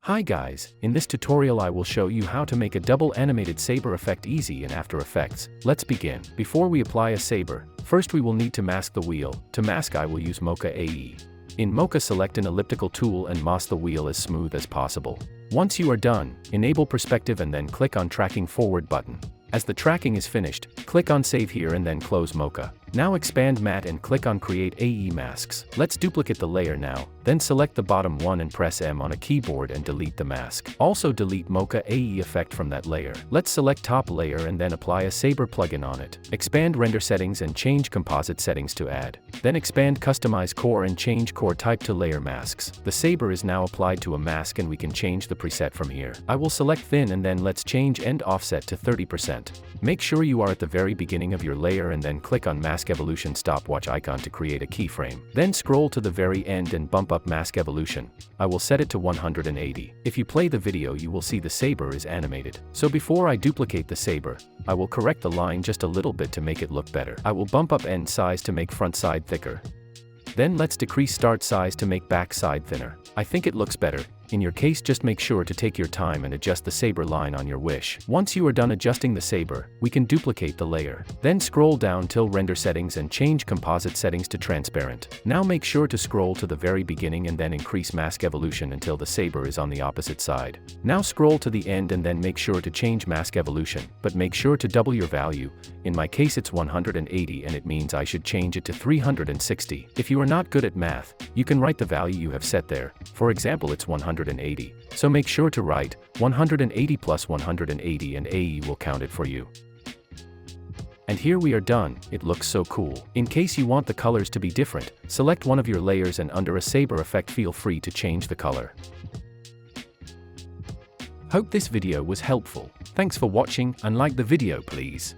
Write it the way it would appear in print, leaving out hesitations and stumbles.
Hi guys, in this tutorial I will show you how to make a double animated saber effect easy in After Effects. Let's begin. Before we apply a saber, first we will need to mask the wheel. To mask I will use Mocha AE. In Mocha select an elliptical tool and mask the wheel as smooth as possible. Once you are done, enable perspective and then click on tracking forward button. As the tracking is finished, click on save here and then close Mocha. Now expand matte and click on create AE masks. Let's duplicate the layer now, then select the bottom one and press M on a keyboard and delete the mask. Also delete Mocha AE effect from that layer. Let's select top layer and then apply a Saber plugin on it. Expand render settings and change composite settings to add. Then expand customize core and change core type to layer masks. The Saber is now applied to a mask and we can change the preset from here. I will select thin and then let's change end offset to 30%. Make sure you are at the very beginning of your layer and then click on mask evolution stopwatch icon to create a keyframe. Then scroll to the very end and bump up mask evolution. I will set it to 180. If you play the video you will see the saber is animated. So before I duplicate the saber, I will correct the line just a little bit to make it look better. I will bump up end size to make front side thicker. Then let's decrease start size to make back side thinner. I think it looks better. In your case just make sure to take your time and adjust the saber line on your wish. Once you are done adjusting the saber, we can duplicate the layer. Then scroll down till render settings and change composite settings to transparent. Now make sure to scroll to the very beginning and then increase mask evolution until the saber is on the opposite side. Now scroll to the end and then make sure to change mask evolution, but make sure to double your value. In my case it's 180 and it means I should change it to 360. If you are not good at math, you can write the value you have set there. For example it's 180. So make sure to write 180 plus 180 and AE will count it for you. And here we are done. It looks so cool. In case you want the colors to be different, select one of your layers and under a saber effect feel free to change the color. Hope this video was helpful. Thanks for watching and like the video please.